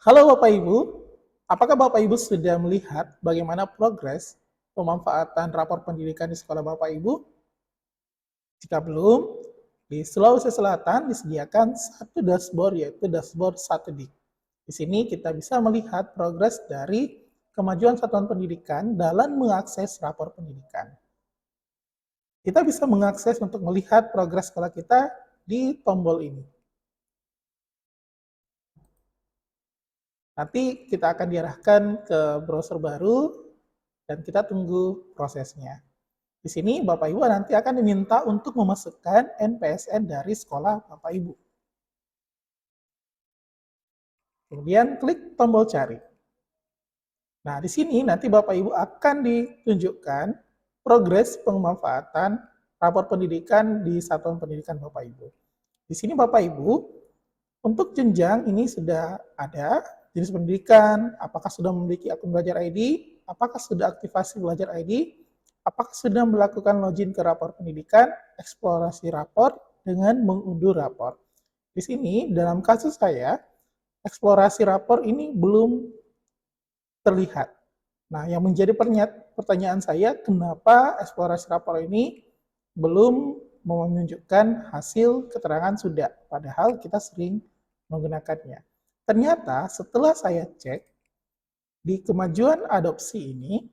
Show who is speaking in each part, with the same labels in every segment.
Speaker 1: Halo Bapak Ibu, apakah Bapak Ibu sudah melihat bagaimana progres pemanfaatan rapor pendidikan di sekolah Bapak Ibu? Jika belum, di Sulawesi Selatan disediakan satu dashboard yaitu dashboard 1DIK. Di sini kita bisa melihat progres dari kemajuan satuan pendidikan dalam mengakses rapor pendidikan. Kita bisa mengakses untuk melihat progres sekolah kita di tombol ini. Nanti kita akan diarahkan ke browser baru dan kita tunggu prosesnya. Di sini Bapak Ibu nanti akan diminta untuk memasukkan NPSN dari sekolah Bapak Ibu. Kemudian klik tombol cari. Nah, di sini nanti Bapak Ibu akan ditunjukkan progres pemanfaatan rapor pendidikan di satuan pendidikan Bapak Ibu. Di sini Bapak Ibu, untuk jenjang ini sudah ada jenis pendidikan, apakah sudah memiliki akun belajar ID, apakah sudah aktivasi belajar ID, apakah sudah melakukan login ke rapor pendidikan, eksplorasi rapor dengan mengunduh rapor. Di sini dalam kasus saya, eksplorasi rapor ini belum terlihat. Nah, yang menjadi pertanyaan saya, kenapa eksplorasi rapor ini belum menunjukkan hasil keterangan sudah, padahal kita sering menggunakannya. Ternyata setelah saya cek di kemajuan adopsi ini,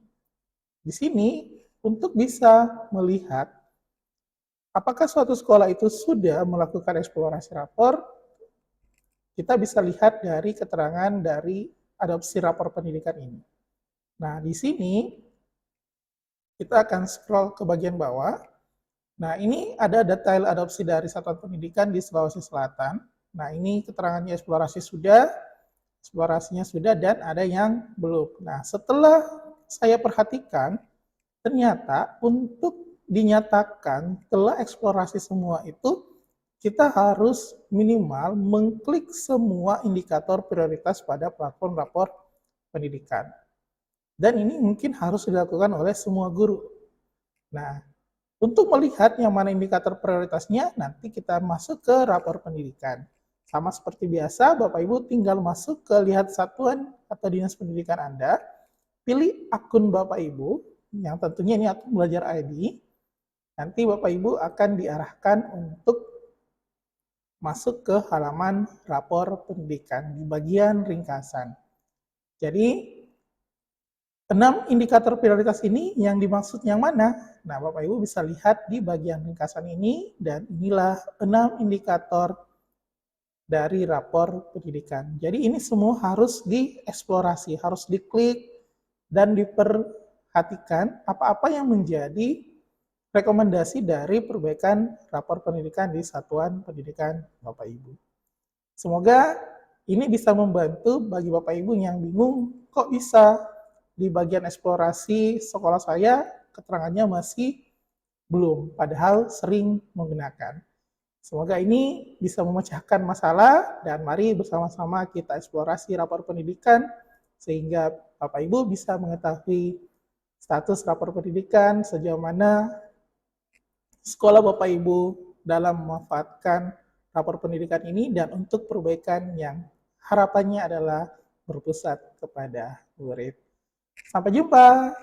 Speaker 1: di sini untuk bisa melihat apakah suatu sekolah itu sudah melakukan eksplorasi rapor, kita bisa lihat dari keterangan dari adopsi rapor pendidikan ini. Nah, di sini kita akan scroll ke bagian bawah. Nah, ini ada detail adopsi dari satuan pendidikan di Sulawesi Selatan. Nah, ini keterangannya eksplorasinya sudah, dan ada yang belum. Nah, setelah saya perhatikan, ternyata untuk dinyatakan telah eksplorasi semua itu, kita harus minimal mengklik semua indikator prioritas pada platform rapor pendidikan. Dan ini mungkin harus dilakukan oleh semua guru. Nah, untuk melihat yang mana indikator prioritasnya, nanti kita masuk ke rapor pendidikan. Sama seperti biasa, Bapak Ibu tinggal masuk ke lihat satuan atau dinas pendidikan Anda, pilih akun Bapak Ibu, yang tentunya ini akun belajar ID, nanti Bapak Ibu akan diarahkan untuk masuk ke halaman rapor pendidikan di bagian ringkasan. Jadi, 6 indikator prioritas ini yang dimaksud yang mana? Nah, Bapak Ibu bisa lihat di bagian ringkasan ini, dan inilah 6 indikator dari rapor pendidikan. Jadi ini semua harus dieksplorasi, harus diklik, dan diperhatikan apa-apa yang menjadi rekomendasi dari perbaikan rapor pendidikan di satuan pendidikan Bapak Ibu. Semoga ini bisa membantu bagi Bapak Ibu yang bingung, kok bisa di bagian eksplorasi sekolah saya keterangannya masih belum, padahal sering menggunakan. Semoga ini bisa memecahkan masalah, dan mari bersama-sama kita eksplorasi rapor pendidikan sehingga Bapak Ibu bisa mengetahui status rapor pendidikan, sejauh mana sekolah Bapak Ibu dalam memanfaatkan rapor pendidikan ini, dan untuk perbaikan yang harapannya adalah berpusat kepada murid. Sampai jumpa.